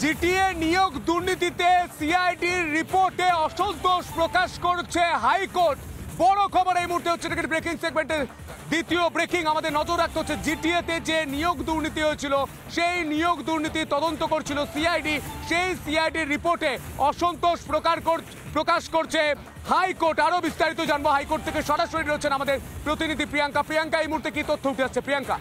GTA নিয়োগ দুর্নীতিতে সিআইডির রিপোর্টে অসন্তোষ প্রকাশ করছে হাইকোর্ট। বড় খবর এই মুহূর্তে হচ্ছে ব্রেকিং সেগমেন্টের দ্বিতীয় ব্রেকিং। আমাদের নজর রাখতে হচ্ছে জিটিএতে যে নিয়োগ দুর্নীতি হয়েছিল সেই নিয়োগ দুর্নীতি তদন্ত করছিল সিআইডি। সেই সিআইডির রিপোর্টে অসন্তোষ প্রকাশ করছে হাইকোর্ট। আরো বিস্তারিত জানবো হাইকোর্ট থেকে সরাসরি রয়েছেন আমাদের প্রতিনিধি প্রিয়াঙ্কা। প্রিয়াঙ্কা, এই মুহূর্তে কি তথ্য উঠে আসছে প্রিয়াঙ্কা?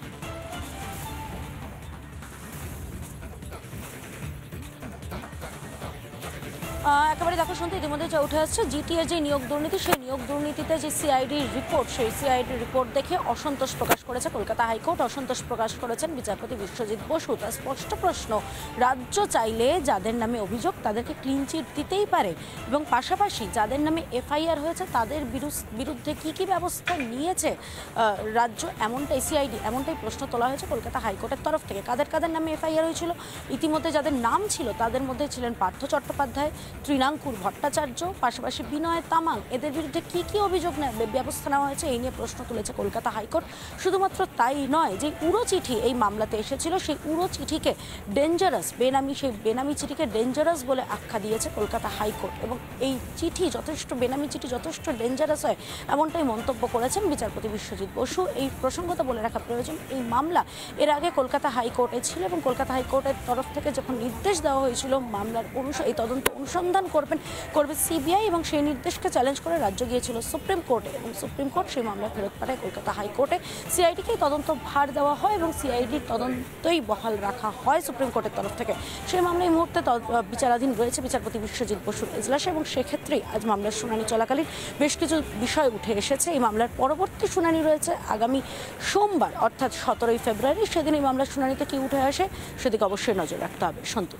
একেবারে দেখো শুনতে ইতিমধ্যে যা উঠে আসছে জিটিএ যে নিয়োগ দুর্নীতি, সেই নিয়োগ দুর্নীতিতে যে সিআইডির রিপোর্ট, সেই সিআইডির রিপোর্ট দেখে অসন্তোষ প্রকাশ করেছে কলকাতা হাইকোর্ট। অসন্তোষ প্রকাশ করেছেন বিচারপতি বিশ্বজিৎ বসু। তার স্পষ্ট প্রশ্ন, রাজ্য চাইলে যাদের নামে অভিযোগ তাদেরকে ক্লিন চিট দিতেই পারে এবং পাশাপাশি যাদের নামে এফআইআর হয়েছে তাদের বিরুদ্ধে কি কি ব্যবস্থা নিয়েছে রাজ্য, এমনটাই সিআইডি, এমনটাই প্রশ্ন তোলা হয়েছে কলকাতা হাইকোর্টের তরফ থেকে। কাদের নামে এফআইআর হয়েছিল? ইতিমধ্যে যাদের নাম ছিল তাদের মধ্যে ছিলেন পার্থ চট্টোপাধ্যায়, তৃণাঙ্কুর ভট্টাচার্য, পাশাপাশি বিনয় তামাং। এদের বিরুদ্ধে কি কি অভিযোগ ব্যবস্থা নেওয়া হয়েছে এই নিয়ে প্রশ্ন তুলেছে কলকাতা হাইকোর্ট। শুধুমাত্র তাই নয়, যে উড়ো চিঠি এই মামলাতে এসেছিল সেই উড়ো চিঠিকে ডেঞ্জারাস, সেই বেনামি চিঠিকে ডেঞ্জারাস বলে আখ্যা দিয়েছে কলকাতা হাইকোর্ট এবং এই চিঠি যথেষ্ট, বেনামি চিঠি যথেষ্ট ডেঞ্জারাস হয় এমনটাই মন্তব্য করেছেন বিচারপতি বিশ্বজিৎ বসু। এই প্রসঙ্গত বলে রাখা প্রয়োজন, এই মামলা এর আগে কলকাতা হাইকোর্টে ছিল এবং কলকাতা হাইকোর্টের তরফ থেকে যখন নির্দেশ দেওয়া হয়েছিল মামলার এই তদন্ত অনুসন্ধান করবে সিবিআই, এবং সেই নির্দেশকে চ্যালেঞ্জ করে রাজ্য গিয়েছিল সুপ্রিম কোর্টে এবং সুপ্রিম কোর্ট সেই মামলা ফেরত পাঠায় কলকাতা হাইকোর্টে। সিআইডিকে তদন্ত ভার দেওয়া হয় এবং সিআইডির তদন্তই বহাল রাখা হয় সুপ্রিম কোর্টের তরফ থেকে। সেই মামলা এই মুহূর্তে বিচারাধীন রয়েছে বিচারপতি বিশ্বজিৎ বসুর এজলাসে এবং সেক্ষেত্রেই আজ মামলার শুনানি চলাকালীন বেশ কিছু বিষয় উঠে এসেছে। এই মামলার পরবর্তী শুনানি রয়েছে আগামী সোমবার অর্থাৎ 17ই ফেব্রুয়ারি। সেদিন এই মামলার শুনানিতে কি উঠে আসে সেদিকে অবশ্যই নজর রাখতে হবে। সন্তু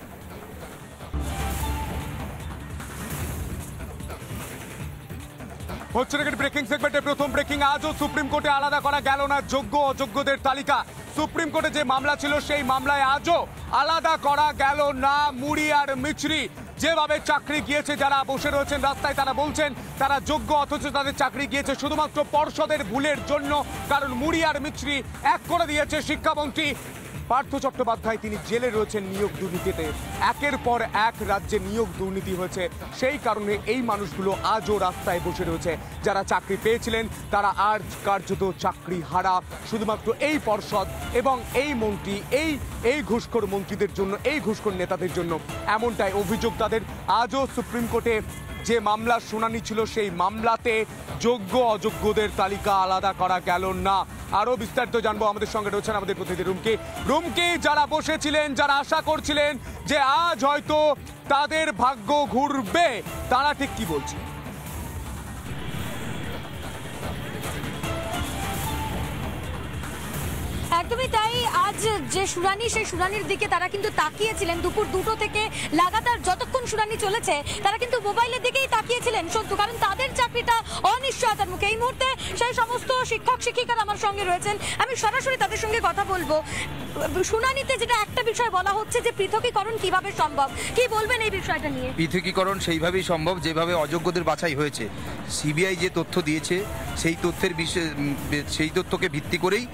হচ্ছে ব্রেকিং সেগমেন্টে প্রথম ব্রেকিং। আজও সুপ্রিম কোর্টে আলাদা করা গেল না যোগ্য অযোগ্যদের তালিকা। সুপ্রিম কোর্টে যে মামলা ছিল সেই মামলায় আজও আলাদা করা গেল না মুড়ি আর মিছরি। যেভাবে চাকরি গিয়েছে, যারা বসে রয়েছেন রাস্তায় তারা বলছেন তারা যোগ্য, অথচ তাদের চাকরি গিয়েছে শুধুমাত্র পর্ষদের ভুলের জন্য। কারণ মুড়ি আর মিছরি এক করে দিয়েছে শিক্ষামন্ত্রী পার্থ চট্টোপাধ্যায়। তিনি জেলে রয়েছেন নিয়োগ দুর্নীতিতে। একের পর এক রাজ্যে নিয়োগ দুর্নীতি হয়েছে, সেই কারণে এই মানুষগুলো আজও রাস্তায় বসে রয়েছে। যারা চাকরি পেয়েছিলেন তারা আজ কার্যত চাকরি হারা, শুধুমাত্র এই পর্ষদ এবং এই মন্ত্রী, এই ঘুষখোর মন্ত্রীদের জন্য, এই ঘুষখোর নেতাদের জন্য, এমনটাই অভিযোগ তাদের। আজও সুপ্রিম কোর্টে যে মামলার শুনানি ছিল সেই মামলাতে যোগ্য অযোগ্যদের তালিকা আলাদা করা গেল না। আরো বিস্তারিত জানবো, আমাদের সঙ্গে রয়েছেন আমাদের প্রতিনিধি রুমকি। যারা বসেছিলেন, যারা আশা করছিলেন যে আজ হয়তো তাদের ভাগ্য ঘুরবে, তারা ঠিক কি বলছে? একদমই তাই। আজ যে শুনানি, সেই শুনানির দিকে তারা কিন্তু তাকিয়েছিলেন দুপুর 2টো থেকে লাগাতার যতক্ষণ শুনানি চলেছে তারা কিন্তু মোবাইলের দিকেই তাকিয়েছিলেন সন্তু, কারণ তাদের চাকরিটা অনিশ্চয়তার মুখে। এই মুহূর্তে সেই সমস্ত শিক্ষক শিক্ষিকারা আমার সঙ্গে রয়েছেন, আমি সরাসরি তাদের সঙ্গে কথা বলবো। শুনানিতে যেটা একটা বিষয় বলা হচ্ছে যে পৃথকীকরণ কিভাবে সম্ভব, কি বলবেন এই বিষয়টা নিয়ে? পৃথকীকরণ সেইভাবেই সম্ভব যেভাবে অযোগ্যদের বাছাই হয়েছে। সিবিআই যে তথ্য দিয়েছে সেই তথ্যকে ভিত্তি করেই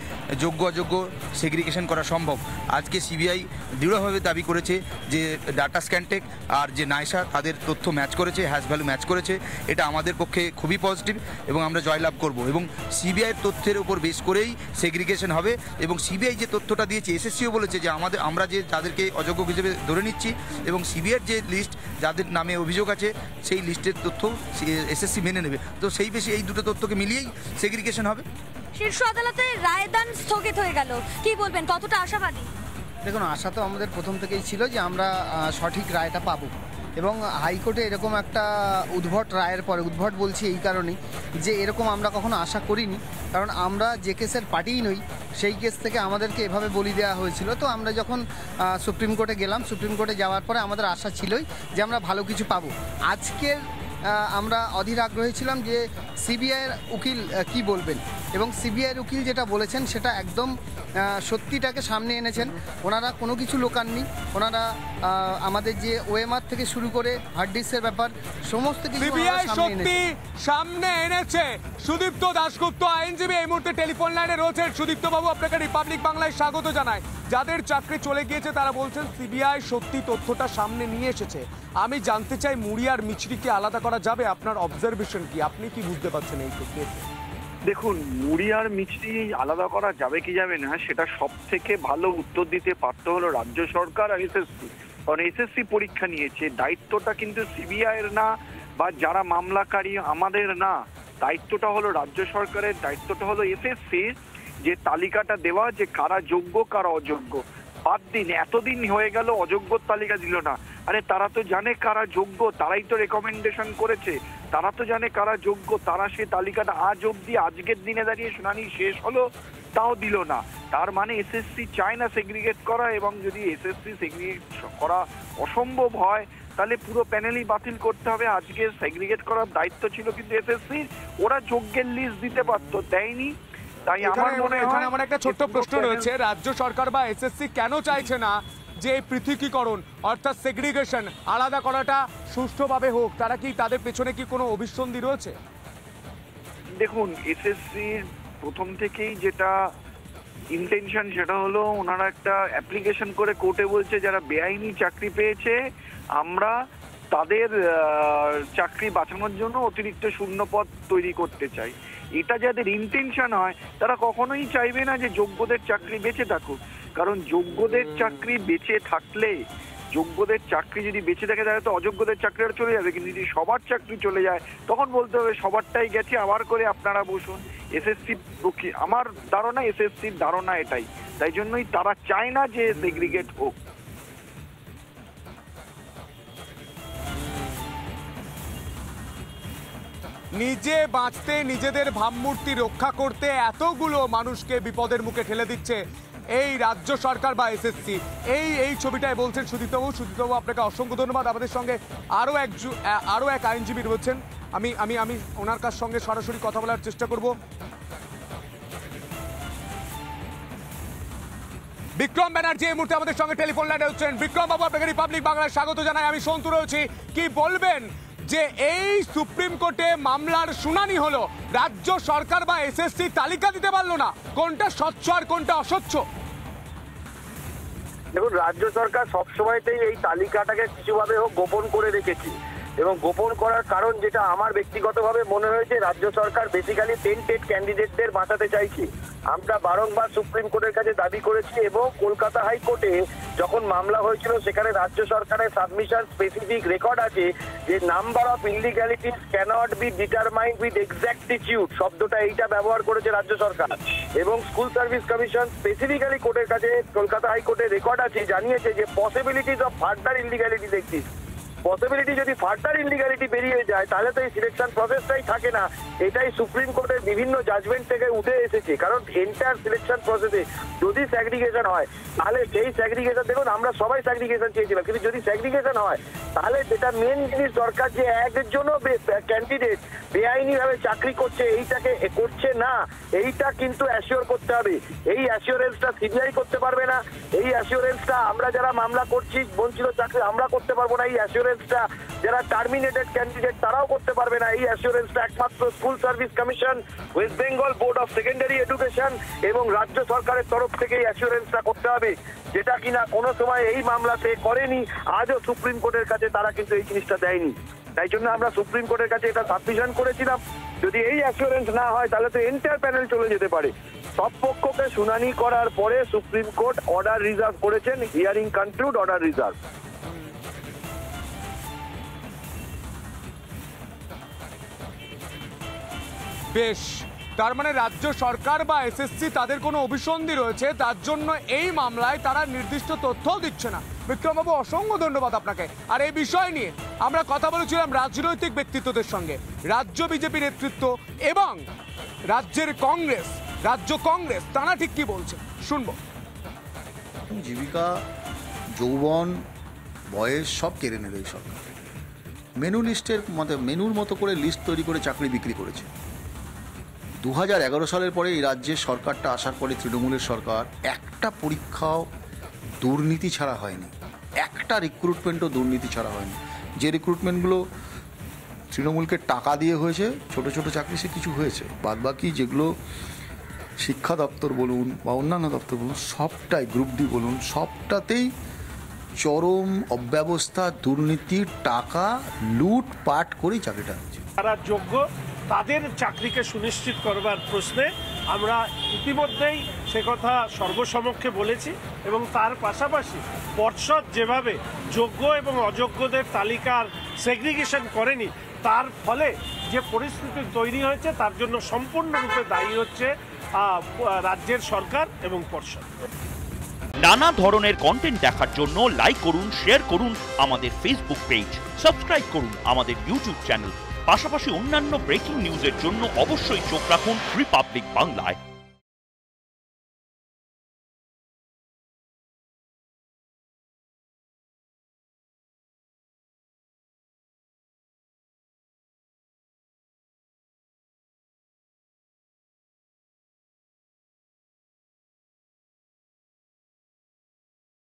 যোগ্য অযোগ্য সেগ্রিগেশন করা সম্ভব। আজকে সিবিআই দৃঢ়ভাবে দাবি করেছে যে ডাটা স্ক্যানটেক আর যে নাইসা তাদের তথ্য ম্যাচ করেছে, হ্যাশ ভ্যালু ম্যাচ করেছে। এটা আমাদের পক্ষে খুবই পজিটিভ এবং আমরা জয়লাভ করব এবং সিবিআইয়ের তথ্যের উপর বেস করেই সেগ্রিগেশন হবে। এবং সিবিআই যে তথ্যটা দিয়েছে, এসএসসিও বলেছে যে আমরা যাদেরকে অযোগ্য হিসেবে ধরে নিচ্ছি এবং সিবিআইয়ের যে লিস্ট যাদের নামে অভিযোগ আছে সেই লিস্টের তথ্য এসএসসি মেনে নেবে। তো সেই বেশি এই দুটো তথ্যকে মিলিয়েই সেগ্রিগেশন হবে। শীর্ষ আদালতে রায়দান স্থগিত হয়ে গেল, কি বলবেন, কতটা আশাবাদী? দেখুন, আশা তো আমাদের প্রথম থেকেই ছিল যে আমরা সঠিক রায়টা পাবো এবং হাইকোর্টে এরকম একটা উদ্ভট রায়ের পরে, উদ্ভট বলছি এই কারণেই যে এরকম আমরা কখনো আশা করিনি, কারণ আমরা যে কেসের পার্টিই নই সেই কেস থেকে আমাদেরকে এভাবে বলি দেওয়া হয়েছিল। তো আমরা যখন সুপ্রিম কোর্টে গেলাম, সুপ্রিম কোর্টে যাওয়ার পরে আমাদের আশা ছিলই যে আমরা ভালো কিছু পাবো। আজকের আমরা অধীর আগ্রহী ছিলাম যে সিবিআইয়ের উকিল কি বলবেন, এবং সিবিআইয়ের উকিল যেটা বলেছেন সেটা একদম সত্যিটাকে সামনে এনেছেন। ওনারা কোনো কিছু লোকাননি, ওনারা আমাদের যে ওএমআর থেকে শুরু করে হার্ড ডিস্কের ব্যাপার সমস্ত কিছু সিবিআই সামনে সত্যি এনেছে। সামনে এনেছে। সুদীপ্ত দাশগুপ্ত আইনজীবী এই মুহূর্তে টেলিফোন লাইনে রয়েছেন। সুদীপ্ত বাবু, আপনাকে রিপাবলিক বাংলায় স্বাগত জানাই। যাদের চাকরি চলে গিয়েছে তারা বলছেন সিবিআই সত্যি তথ্যটা সামনে নিয়ে এসেছে। আমি জানতে চাই মুড়ি আর মিছরিকে আলাদা করা যাবে? আপনার অবজারভেশন কি, আপনি কি বুঝতে পারছেন এই ক্ষেত্রে? দেখুন, মুড়ি আর মিছরি আলাদা করা যাবে কি যাবে না সেটা সব থেকে ভালো উত্তর দিতে পারতে হলো রাজ্য সরকার আর এসএসসি। কারণ এসএসসি পরীক্ষা নিয়েছে, দায়িত্বটা কিন্তু সিবিআই এর না বা যারা মামলাকারী আমাদের না, দায়িত্বটা হলো রাজ্য সরকারের, দায়িত্বটা হলো এসএসসির, যে তালিকাটা দেওয়া যে কারা যোগ্য কারা অযোগ্য। 5 দিন এতদিন হয়ে গেল অযোগ্যর তালিকা দিল না। আরে তারা তো জানে কারা যোগ্য, তারাই তো রেকমেন্ডেশন করেছে, তারা তো জানে কারা যোগ্য, তারা সে তালিকাটা আজ অব্দি আজকের দিনে দাঁড়িয়ে শুনানি শেষ হলো তাও দিল না। তার মানে এসএসসি চায় না সেগ্রিগেট করা, এবং যদি এসএসসি সেগ্রিগেট করা অসম্ভব হয় তাহলে পুরো প্যানেলই বাতিল করতে হবে। আজকে সেগ্রিগেট করার দায়িত্ব ছিল কিন্তু এসএসসির, ওরা যোগ্যের লিস্ট দিতে পারতো, দেয়নি। তাই আমার মনে হয় এখানে আমার একটা ছোট্ট প্রশ্ন রয়েছে, রাজ্য সরকার বা এসএসসি কেন চাইছে না যে পৃথকীকরণ অর্থাৎ সেগ্রিগেশন আলাদা করাটা সুষ্ঠুভাবে হোক? তারা কি, তাদের পেছনে কি কোনো অভিসন্ধি রয়েছে? দেখুন, এসএসসির প্রথম থেকেই যেটা ইন্টেনশন সেটা হলো ওনারা একটা অ্যাপ্লিকেশন করে কোর্টে বলছে যারা বেআইনি চাকরি পেয়েছে আমরা তাদের চাকরি বাঁচানোর জন্য অতিরিক্ত শূন্যপদ তৈরি করতে চাই। এটা যাদের ইন্টেনশন হয় তারা কখনোই চাইবে না যে যোগ্যদের চাকরি বেঁচে থাকুক। কারণ যোগ্যদের চাকরি বেঁচে থাকলে, যোগ্যদের চাকরি যদি বেঁচে থাকে তাহলে তো অযোগ্যদের চাকরিটা চলে যাবে। কিন্তু যদি সবার চাকরি চলে যায় তখন বলতে হবে সবারটাই গেছে, আবার করে আপনারা বসুন। এসএসসি, আমার ধারণা এসএসসির ধারণা এটাই, তাই জন্যই তারা চায় না যে সেগ্রিগেট হোক। নিজে বাঁচতে, নিজেদের ভাবমূর্তি রক্ষা করতে এতগুলো মানুষকে বিপদের মুখে ঠেলে দিচ্ছে এই রাজ্য সরকার বা এসএসসি। এই ছবিটাই বলছেন সুদীপ্তবাবু। সুদীপ্তবাবু, আপনাকে অসংখ্য ধন্যবাদ। আমাদের সঙ্গে আরও এক আইনজীবী রয়েছেন, আমি ওনার কাছ সঙ্গে সরাসরি কথা বলার চেষ্টা করব। বিক্রম ব্যানার্জি এই মুহূর্তে আমাদের সঙ্গে টেলিফোন লাইনে হচ্ছেন। বিক্রম বাবু, আপনাকে রিপাবলিক বাংলায় স্বাগত জানাই। আমি সন্তু রয়েছি। কি বলবেন যে এই সুপ্রিম কোর্টে মামলার শুনানি হলো, রাজ্য সরকার বা এসএসসি তালিকা দিতে পারলো না কোনটা স্বচ্ছ আর কোনটা অস্বচ্ছ? দেখুন, রাজ্য সরকার সবসময়তেই এই তালিকাটাকে কিছুভাবে হোক গোপন করে রেখেছে, এবং গোপন করার কারণ যেটা আমার ব্যক্তিগতভাবে মনে হয়েছে, রাজ্য সরকার বেসিক্যালি টেন্টেড ক্যান্ডিডেটদের বাঁচাতে চাইছে। আমরা বারংবার সুপ্রিম কোর্টের কাছে দাবি করেছি, এবং কলকাতা হাইকোর্টে যখন মামলা হয়েছিল সেখানে রাজ্য সরকারের সাবমিশন স্পেসিফিক রেকর্ড আছে যে number of illegalities cannot be determined with exactitude, শব্দটা এইটা ব্যবহার করেছে রাজ্য সরকার। এবং স্কুল সার্ভিস কমিশন স্পেসিফিক্যালি কোর্টের কাছে, কলকাতা হাইকোর্টের রেকর্ড আছে, জানিয়েছে যে possibilities of further illegalities exist. Possibility যদি ফার্দার ইলিগ্যালিটি বেরিয়ে যায় তাহলে তো এই সিলেকশন প্রসেসটাই থাকে না। এটাই সুপ্রিম কোর্টের বিভিন্ন জাজমেন্ট থেকে উঠে এসেছে। কারণ এন্টায়ার সিলেকশন প্রসেসে যদি স্যাগ্রিগেশন হয় তাহলে সেই স্যাগ্রিগেশন, দেখুন আমরা সবাই স্যাগ্রিগেশন চেয়েছিলাম, কিন্তু যদি স্যাগ্রিগেশন হয় তাহলে যেটা মেন জিনিস দরকার, যে একজনও ক্যান্ডিডেট বেআইনিভাবে চাকরি করছে এইটাকে করছে না, এইটা কিন্তু অ্যাসিওর করতে হবে। এই অ্যাসিওরেন্সটা সিবিআই করতে পারবে না, এই অ্যাসিওরেন্সটা আমরা যারা মামলা করছি বঞ্চিত চাকরি আমরা করতে পারবো না, এই অ্যাসিওরেন্সটা যারা টার্মিনেটেড ক্যান্ডিডেট তারাও করতে পারবে না। এই অ্যাসিওরেন্সটা একমাত্র school service commission, West Bengal board of secondary education এবং রাজ্য সরকারের তরফ থেকে এই অ্যাসিওরেন্সটা করতে হবে, যেটা কিনা কোনো সময় এই মামলাতে করেনি। আজও সুপ্রিম কোর্টের কাছে তারা কিন্তু এই জিনিসটা দেয়নি। তাই জন্য আমরা সুপ্রিম কোর্টের কাছে এটা সাবমিশন করেছিলাম। যদি এই অ্যাসিওরেন্স না হয় তাহলে তো এন্টায়ার প্যানেল চলে যেতে পারে। সব পক্ষকে শুনানি করার পরে সুপ্রিম কোর্ট অর্ডার রিজার্ভ করেছেন, হিয়ারিং কনক্লুড, অর্ডার রিজার্ভ। বেশ, তার মানে রাজ্য সরকার বা এসএসসি তাদের কোনো অভিসন্ধি রয়েছে, তার জন্য এই মামলায় তারা নির্দিষ্ট তথ্যও দিচ্ছে না। বিক্রমবাবু, অসংখ্য ধন্যবাদ আপনাকে। আর এই বিষয় নিয়ে আমরা কথা বলেছিলাম রাজনৈতিক ব্যক্তিত্বদের সঙ্গে, রাজ্য বিজেপি নেতৃত্ব এবং রাজ্যের কংগ্রেস, রাজ্য কংগ্রেস, তারা ঠিক কি বলছে শুনবো। জীবিকা, যৌবন, বয়স সব কেড়ে নিল এই সরকার। মেনুর মতো করে লিস্ট তৈরি করে চাকরি বিক্রি করেছে। 2011 সালের পরে এই রাজ্যের সরকারটা আসার পরে তৃণমূলের সরকার একটা পরীক্ষাও দুর্নীতি ছাড়া হয়নি, একটা রিক্রুটমেন্টও দুর্নীতি ছাড়া হয়নি। যে রিক্রুটমেন্টগুলো তৃণমূলকে টাকা দিয়ে হয়েছে, ছোট ছোট চাকরি সে কিছু হয়েছে, বাদবাকি যেগুলো শিক্ষা দপ্তর বলুন বা অন্যান্য দপ্তর বলুন, সবটাই গ্রুপ ডি বলুন, সবটাতেই চরম অব্যবস্থা, দুর্নীতি, টাকা লুটপাট করেই চাকরিটা হচ্ছে। যারা যোগ্য তাদের চাকরিকে সুনিশ্চিত করবার প্রশ্নে আমরা ইতিমধ্যেই সে কথা সর্বসমক্ষে বলেছি এবং তার পাশাপাশি পর্ষদ যেভাবে যোগ্য এবং অযোগ্যদের তালিকার সেগ্রিগেশন করেনি, তার ফলে যে পরিস্থিতি তৈরি হয়েছে তার জন্য সম্পূর্ণরূপে দায়ী হচ্ছে রাজ্যের সরকার এবং পর্ষদ। নানা ধরনের কন্টেন্ট দেখার জন্য লাইক করুন, শেয়ার করুন আমাদের ফেসবুক পেজ, সাবস্ক্রাইব করুন আমাদের ইউটিউব চ্যানেল। পাশাপাশি অন্যান্য ব্রেকিং নিউজের জন্য অবশ্যই চোখ রাখুন রিপাবলিক বাংলায়।